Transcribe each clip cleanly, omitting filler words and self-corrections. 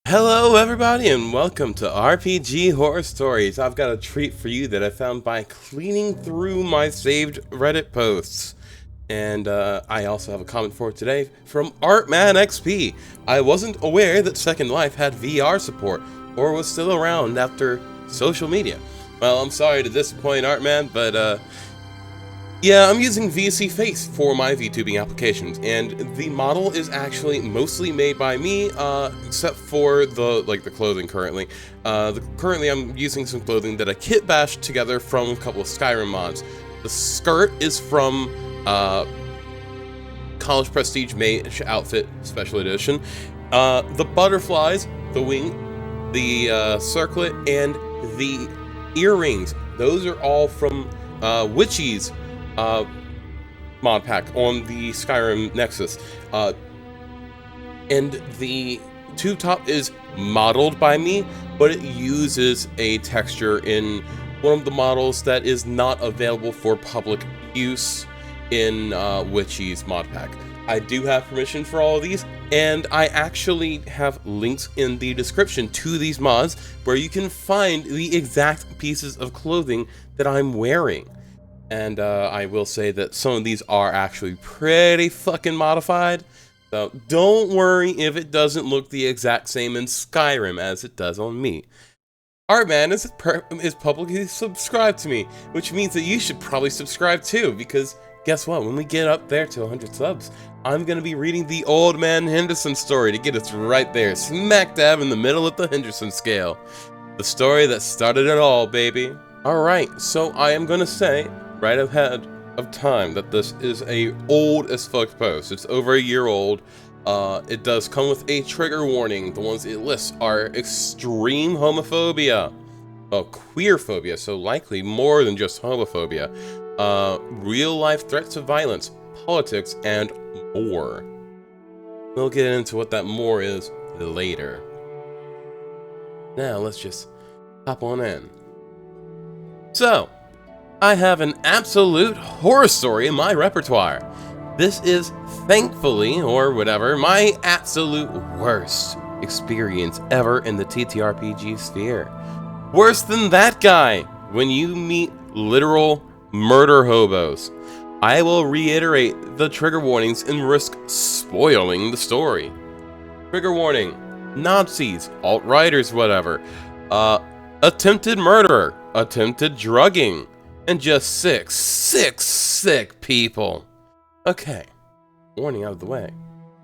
Hello everybody and welcome to RPG Horror Stories. I've got a treat for you that I found by cleaning through my saved Reddit posts. And I also have a comment for today from ArtmanXP. I wasn't aware that Second Life had VR support or was still around after social media. Well, I'm sorry to disappoint Artman, but yeah, I'm using VSC Face for my VTubing applications, and the model is actually mostly made by me, except for the clothing currently. Currently I'm using some clothing that I kit bashed together from a couple of Skyrim mods. The skirt is from College Prestige Mage Outfit Special Edition. The butterflies, the wing, the circlet, and the earrings, those are all from Witchy's mod pack on the Skyrim Nexus. And the tube top is modeled by me, but it uses a texture in one of the models that is not available for public use in Witchy's mod pack. I do have permission for all of these, and I actually have links in the description to these mods where you can find the exact pieces of clothing that I'm wearing. And I will say that some of these are actually pretty fucking modified. So don't worry if it doesn't look the exact same in Skyrim as it does on me. Artman is publicly subscribed to me, which means that you should probably subscribe too, because guess what? When we get up there to 100 subs, I'm going to be reading the Old Man Henderson story to get us right there, smack dab in the middle of the Henderson scale. The story that started it all, baby. Alright, so I am going to say right ahead of time that this is a old as fuck post. It's over a year old. It does come with a trigger warning. The ones it lists are extreme homophobia, queer phobia, so likely more than just homophobia, real life threats of violence, politics, and more. We'll get into what that more is later. Now let's just hop on in. So, I have an absolute horror story in my repertoire. This is, thankfully, or whatever, my absolute worst experience ever in the TTRPG sphere. Worse than that guy when you meet literal murder hobos. I will reiterate the trigger warnings and risk spoiling the story. Trigger warning: Nazis, alt-righters, whatever, attempted murder, attempted drugging, and just sick people. Okay, warning out of the way.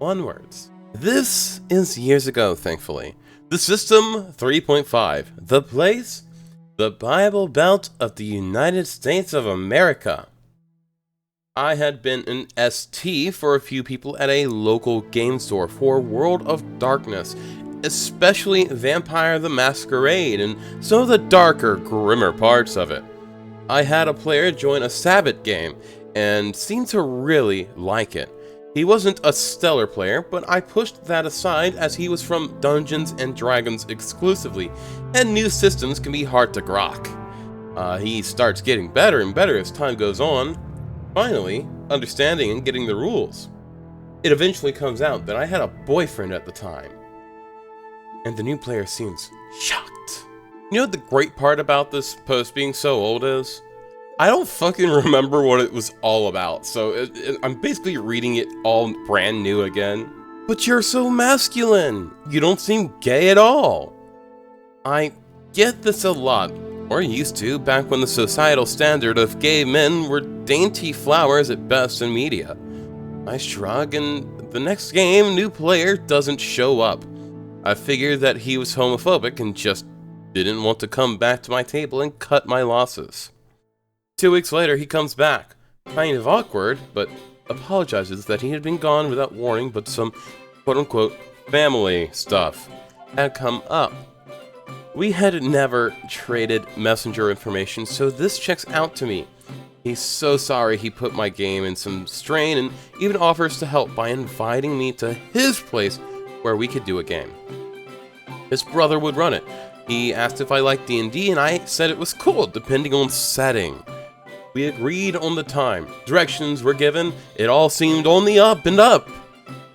Onwards. This is years ago, thankfully. The System 3.5. The place? The Bible Belt of the United States of America. I had been an ST for a few people at a local game store for World of Darkness, especially Vampire the Masquerade and some of the darker, grimmer parts of it. I had a player join a Sabbath game, and seemed to really like it. He wasn't a stellar player, but I pushed that aside as he was from Dungeons & Dragons exclusively, and new systems can be hard to grok. He starts getting better and better as time goes on, finally understanding and getting the rules. It eventually comes out that I had a boyfriend at the time, and the new player seems shocked. You know what the great part about this post being so old is? I don't fucking remember what it was all about, so I'm basically reading it all brand new again. But you're so masculine! You don't seem gay at all! I get this a lot, or used to, back when the societal standard of gay men were dainty flowers at best in media. I shrug, and the next game, new player doesn't show up. I figured that he was homophobic and just didn't want to come back to my table and cut my losses. 2 weeks later, he comes back, kind of awkward, but apologizes that he had been gone without warning, but some quote-unquote family stuff had come up. We had never traded messenger information, so this checks out to me. He's so sorry he put my game in some strain and even offers to help by inviting me to his place where we could do a game. His brother would run it. He asked if I liked D&D, and I said it was cool, depending on setting. We agreed on the time. Directions were given. It all seemed on the up and up.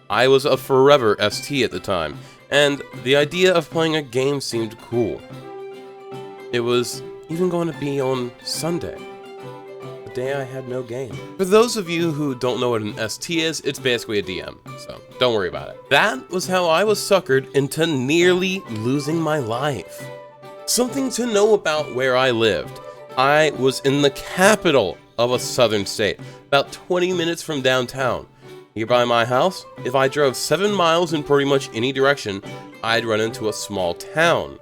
I was a forever ST at the time, and the idea of playing a game seemed cool. It was even going to be on Sunday, the day I had no game. For those of you who don't know what an ST is, it's basically a DM, so don't worry about it. That was how I was suckered into nearly losing my life. Something to know about where I lived. I was in the capital of a southern state, about 20 minutes from downtown. Nearby my house, if I drove 7 miles in pretty much any direction, I'd run into a small town.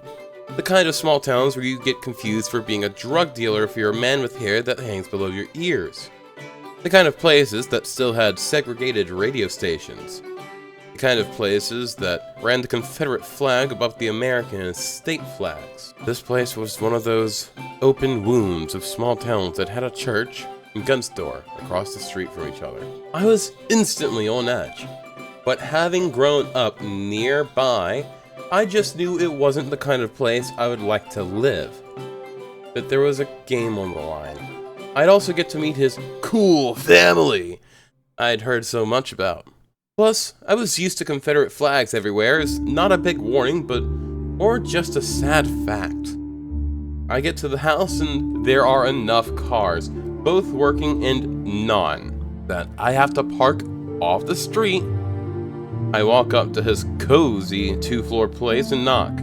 The kind of small towns where you get confused for being a drug dealer if you're a man with hair that hangs below your ears. The kind of places that still had segregated radio stations. The kind of places that ran the Confederate flag above the American and state flags. This place was one of those open wounds of small towns that had a church and gun store across the street from each other. I was instantly on edge, but having grown up nearby, I just knew it wasn't the kind of place I would like to live. That there was a game on the line. I'd also get to meet his cool family I'd heard so much about. Plus, I was used to Confederate flags everywhere is not a big warning, but more just a sad fact. I get to the house and there are enough cars, both working and non, that I have to park off the street. I walk up to his cozy 2-floor place and knock.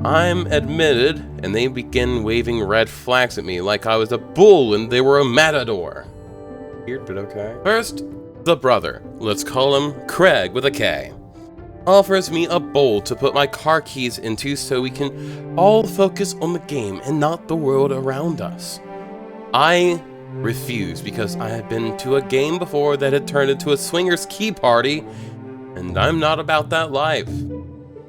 I'm admitted, and they begin waving red flags at me like I was a bull and they were a matador. Weird, but okay. First, the brother, let's call him Craig with a K, offers me a bowl to put my car keys into so we can all focus on the game and not the world around us. I refuse because I had been to a game before that had turned into a swingers key party, and I'm not about that life.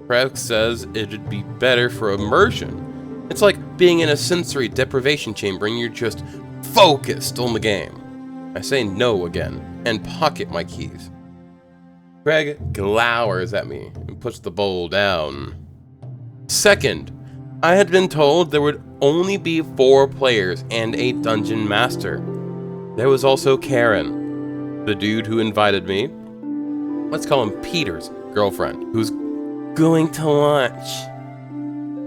Craig says it'd be better for immersion. It's like being in a sensory deprivation chamber and you're just focused on the game. I say no again and pocket my keys. Craig glowers at me and puts the bowl down. Second, I had been told there would only be 4 players and a dungeon master. There was also Karen, the dude who invited me. Let's call him Peter's girlfriend, who's going to lunch.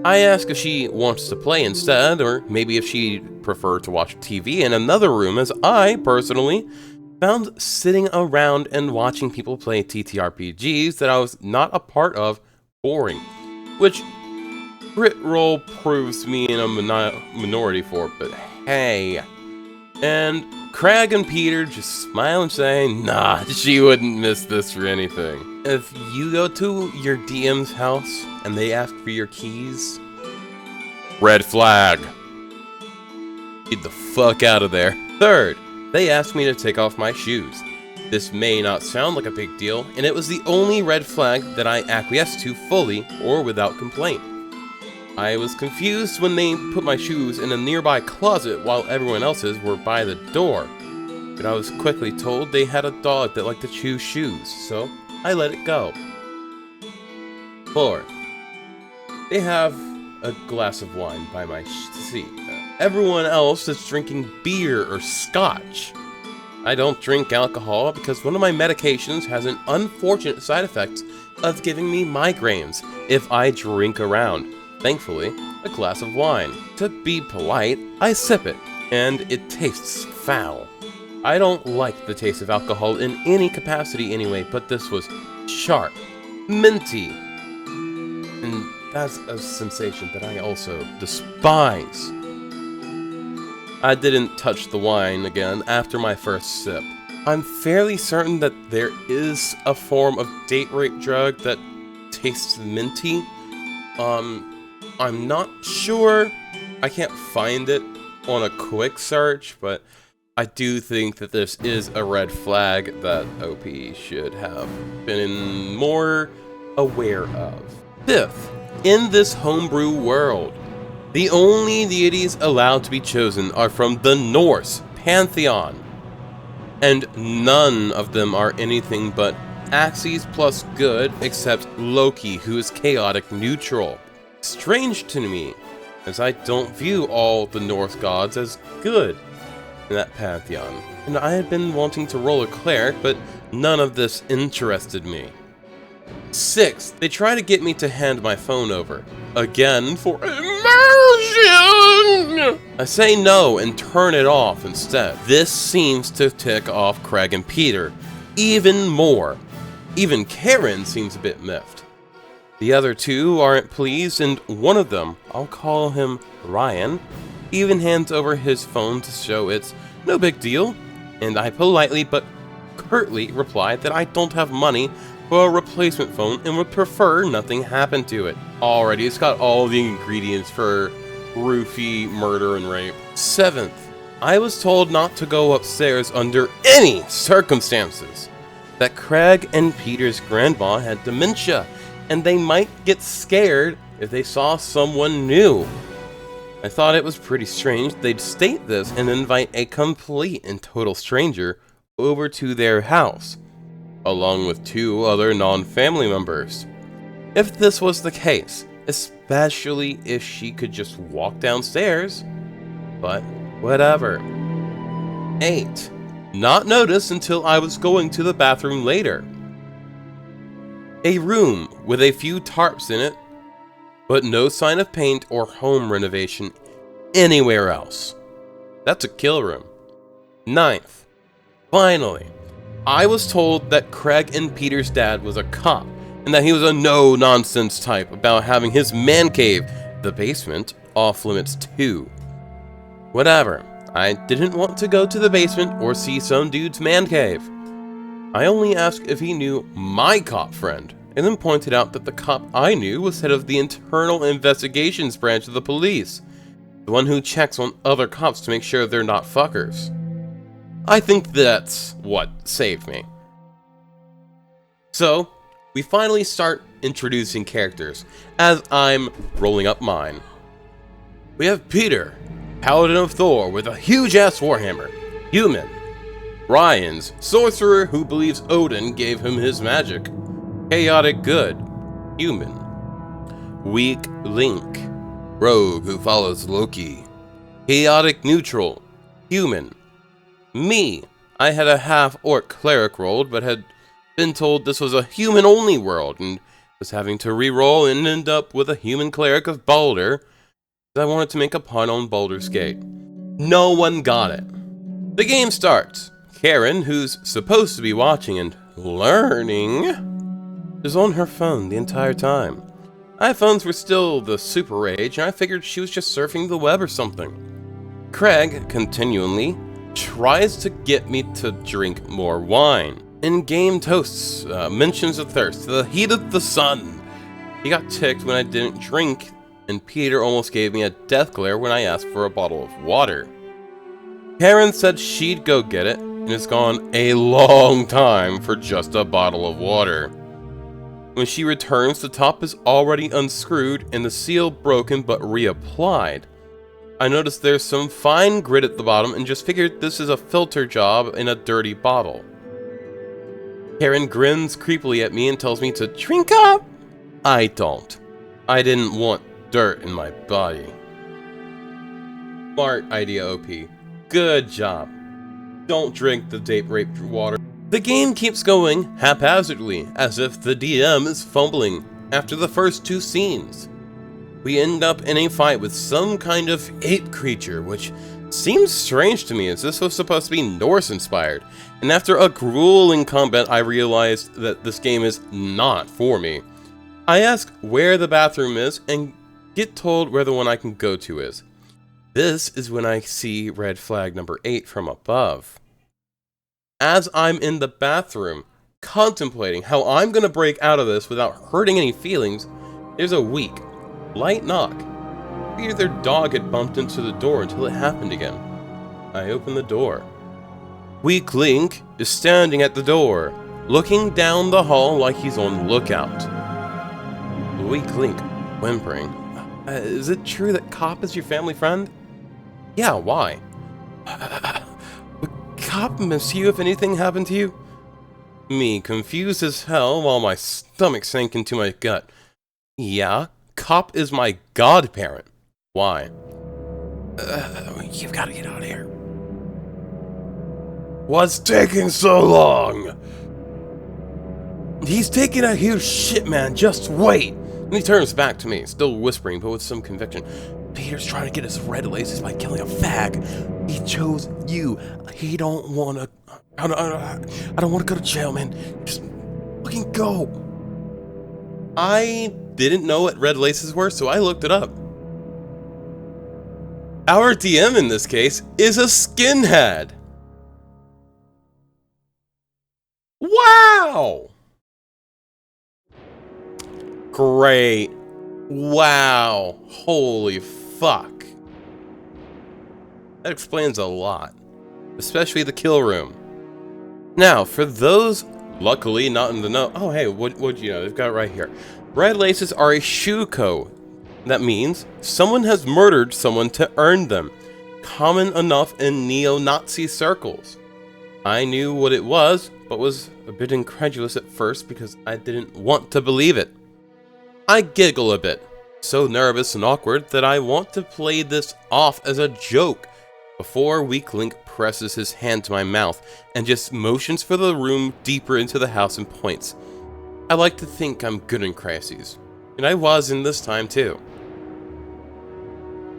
I ask if she wants to play instead, or maybe if she'd prefer to watch TV in another room, as I, personally, found sitting around and watching people play TTRPGs that I was not a part of boring, which Crit Roll proves me in a minority for, but hey. And Craig and Peter just smile and say, nah, she wouldn't miss this for anything. If you go to your DM's house and they ask for your keys, red flag. Get the fuck out of there. Third, they asked me to take off my shoes. This may not sound like a big deal, and it was the only red flag that I acquiesced to fully or without complaint. I was confused when they put my shoes in a nearby closet while everyone else's were by the door, but I was quickly told they had a dog that liked to chew shoes, so I let it go. 4. They have a glass of wine by my seat. Everyone else is drinking beer or scotch. I don't drink alcohol because one of my medications has an unfortunate side effect of giving me migraines if I drink around. Thankfully, a glass of wine. To be polite, I sip it, and it tastes foul. I don't like the taste of alcohol in any capacity anyway, but this was sharp, minty, and that's a sensation that I also despise. I didn't touch the wine again after my first sip. I'm fairly certain that there is a form of date rape drug that tastes minty. I'm not sure. I can't find it on a quick search, but I do think that this is a red flag that OP should have been more aware of. 5th, in this homebrew world, the only deities allowed to be chosen are from the Norse pantheon, and none of them are anything but axes plus good, except Loki, who is chaotic neutral. Strange to me, as I don't view all the Norse gods as good in that pantheon, and I had been wanting to roll a cleric, but none of this interested me. 6, they try to get me to hand my phone over. Again for immersion! I say no and turn it off instead. This seems to tick off Craig and Peter even more. Even Karen seems a bit miffed. The other two aren't pleased, and one of them, I'll call him Ryan, even hands over his phone to show it's no big deal, and I politely but curtly replied that I don't have money for a replacement phone and would prefer nothing happen to it. Already, it's got all the ingredients for roofie, murder, and rape. 7th, I was told not to go upstairs under any circumstances, that Craig and Peter's grandma had dementia, and they might get scared if they saw someone new. I thought it was pretty strange they'd state this and invite a complete and total stranger over to their house, along with 2 other non-family members. If this was the case, especially if she could just walk downstairs, but whatever. 8. Not noticed until I was going to the bathroom later. A room with a few tarps in it, but no sign of paint or home renovation anywhere else. That's a kill room. 9th, finally, I was told that Craig and Peter's dad was a cop, and that he was a no-nonsense type about having his man cave, the basement, off limits too. Whatever, I didn't want to go to the basement or see some dude's man cave. I only asked if he knew my cop friend, and then pointed out that the cop I knew was head of the Internal Investigations branch of the police, the one who checks on other cops to make sure they're not fuckers. I think that's what saved me. So, we finally start introducing characters, as I'm rolling up mine. We have Peter, Paladin of Thor with a huge-ass warhammer, human. Ryan's sorcerer who believes Odin gave him his magic, chaotic good, human. Weak Link, rogue who follows Loki, chaotic neutral, human. Me, I had a half-orc cleric rolled, but had been told this was a human-only world, and was having to re-roll and end up with a human cleric of Baldur, because I wanted to make a pun on Baldur's Gate. No one got it. The game starts. Karen, who's supposed to be watching and learning, is on her phone the entire time. iPhones were still the super age, and I figured she was just surfing the web or something. Craig, continually, tries to get me to drink more wine. In-game toasts, mentions of thirst, the heat of the sun. He got ticked when I didn't drink, and Peter almost gave me a death glare when I asked for a bottle of water. Karen said she'd go get it, and it's gone a long time for just a bottle of water. When she returns, the top is already unscrewed and the seal broken but reapplied. I noticed there's some fine grit at the bottom and just figured this is a filter job in a dirty bottle. Karen grins creepily at me and tells me to drink up. I don't. I didn't want dirt in my body. Smart idea, OP. Good job. Don't drink the date-raped water. The game keeps going haphazardly, as if the DM is fumbling after the first 2 scenes. We end up in a fight with some kind of ape creature, which seems strange to me as this was supposed to be Norse-inspired, and after a grueling combat I realized that this game is not for me. I ask where the bathroom is and get told where the one I can go to is. This is when I see red flag number 8 from above. As I'm in the bathroom, contemplating how I'm gonna break out of this without hurting any feelings, there's a weak, light knock. Either their dog had bumped into the door until it happened again. I open the door. Weak Link is standing at the door, looking down the hall like he's on lookout. Weak Link, whimpering. Is it true that Cop is your family friend? Yeah, why? Would Cop miss you if anything happened to you? Me, confused as hell while my stomach sank into my gut. Yeah, Cop is my godparent. Why? You've got to get out of here. What's taking so long? He's taking a huge shit, man. Just wait. And he turns back to me, still whispering, but with some conviction. Peter's trying to get his red laces by killing a fag. He chose you. He don't want to... I don't want to go to jail, man. Just fucking go. I didn't know what red laces were, so I looked it up. Our DM in this case is a skinhead. Wow. Great. Wow. Holy fuck. That explains a lot. Especially the kill room. Now, for those luckily not in the know... Oh, hey, what'd you know? They've got it right here. Red laces are a shoe code. That means someone has murdered someone to earn them. Common enough in neo-Nazi circles. I knew what it was, but was a bit incredulous at first because I didn't want to believe it. I giggle a bit, so nervous and awkward that I want to play this off as a joke before Weak Link presses his hand to my mouth and just motions for the room deeper into the house and points. I like to think I'm good in crises, and I was in this time too.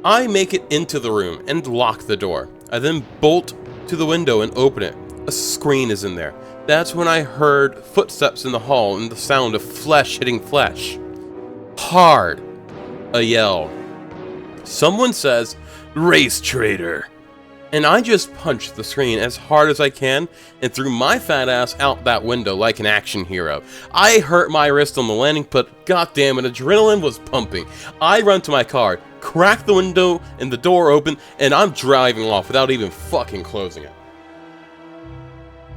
I make it into the room and lock the door. I then bolt to the window and open it. A screen is in there. That's when I heard footsteps in the hall and the sound of flesh hitting flesh. Hard. A yell. Someone says, "Race traitor." And I just punch the screen as hard as I can and threw my fat ass out that window like an action hero. I hurt my wrist on the landing, but goddamn it, adrenaline was pumping. I run to my car, crack the window and the door open, and I'm driving off without even fucking closing it.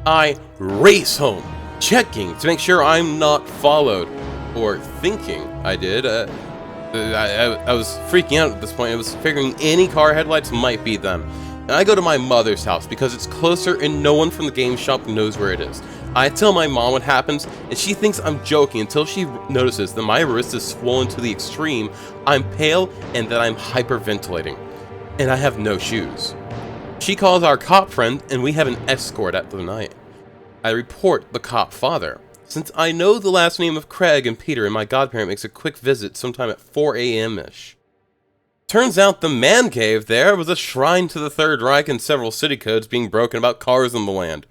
I race home, checking to make sure I'm not followed, or thinking I did. I was freaking out at this point. I was figuring any car headlights might be them. And I go to my mother's house because it's closer and no one from the game shop knows where it is. I tell my mom what happens, and she thinks I'm joking until she notices that my wrist is swollen to the extreme, I'm pale, and that I'm hyperventilating. And I have no shoes. She calls our cop friend, and we have an escort at the night. I report the cop father. Since I know the last name of Craig and Peter, and my godparent makes a quick visit sometime at 4 a.m.-ish. Turns out the man cave there was a shrine to the Third Reich and several city codes being broken about cars in the land.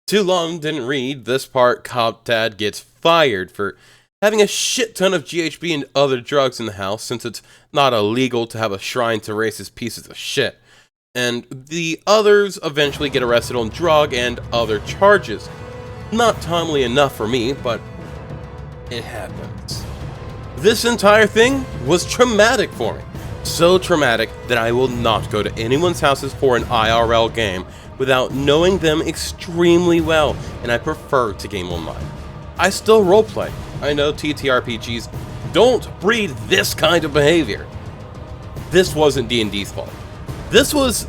Too long didn't read this part. Cop dad gets fired for having a shit ton of GHB and other drugs in the house since it's not illegal to have a shrine to racist pieces of shit. And the others eventually get arrested on drug and other charges. Not timely enough for me, but it happens. This entire thing was traumatic for me. So traumatic that I will not go to anyone's houses for an IRL game without knowing them extremely well, and I prefer to game online. I still roleplay. I know TTRPGs don't breed this kind of behavior. This wasn't D&D's fault. This was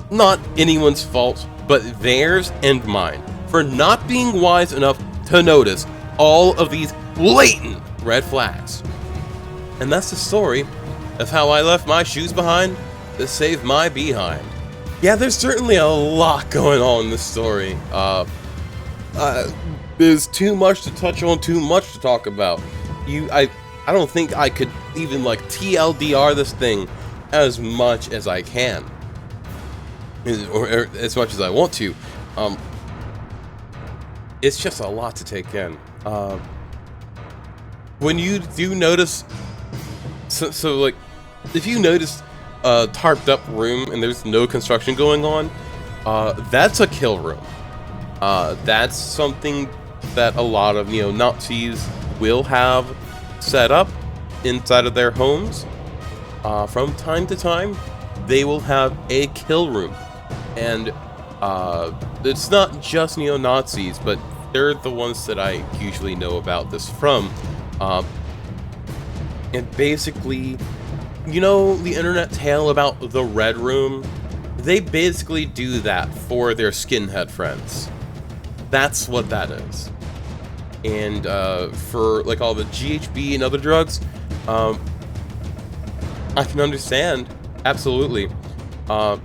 not anyone's fault, but theirs and mine, for not being wise enough to notice all of these blatant red flags. And that's the story of how I left my shoes behind to save my behind. Yeah, there's certainly a lot going on in this story. There's too much to touch on, too much to talk about. I don't think I could even like TLDR this thing as much as I can, or as much as I want to. It's just a lot to take in. When you do notice, so like, if you notice a tarped up room and there's no construction going on, that's a kill room. That's something that a lot of neo-Nazis will have set up inside of their homes. From time to time, they will have a kill room. And it's not just neo-Nazis, but they're the ones that I usually know about this from. And basically, you know the internet tale about the Red Room? They basically do that for their skinhead friends. That's what that is. And for like all the GHB and other drugs, I can understand, absolutely. I'm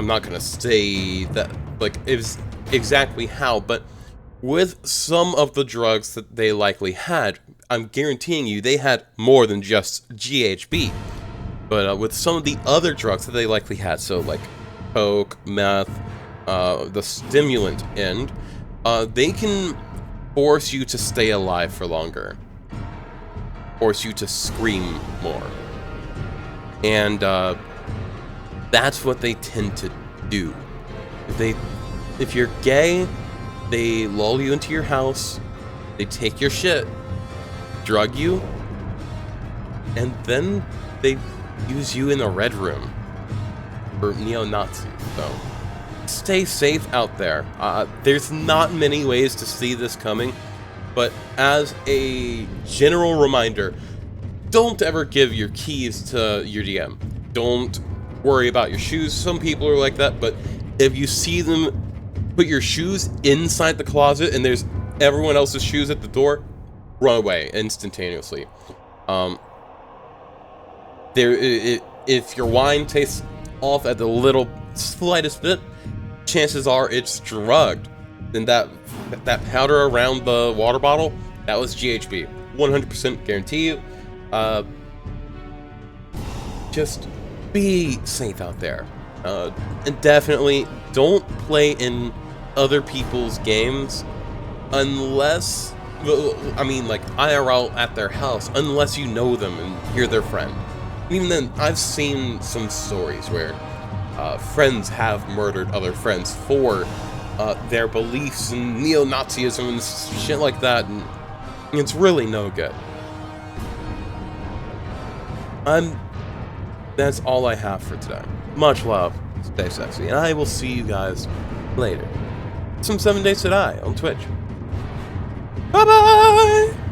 not gonna say that like it was exactly how, but with some of the drugs that they likely had, I'm guaranteeing you they had more than just GHB. But with some of the other drugs that they likely had, so like coke, meth, the stimulant end, they can force you to stay alive for longer, force you to scream more, and that's what they tend to do. If you're gay, they lull you into your house, they take your shit, drug you, and then they use you in a red room for neo-Nazis. So stay safe out there. There's not many ways to see this coming, but as a general reminder, don't ever give your keys to your DM. Don't worry about your shoes. Some people are like that, but if you see them put your shoes inside the closet and there's everyone else's shoes at the door, run away instantaneously. If your wine tastes off at the little slightest bit, chances are it's drugged. And that powder around the water bottle, that was GHB. 100% guarantee you. Just be safe out there. And definitely don't play in other people's games unless, I mean, like IRL at their house, unless you know them and you're their friend. Even then, I've seen some stories where friends have murdered other friends for their beliefs in neo-Nazism and shit like that, and it's really no good. That's all I have for today. Much love, stay sexy, and I will see you guys later. Some 7 Days to Die on Twitch. Bye-bye!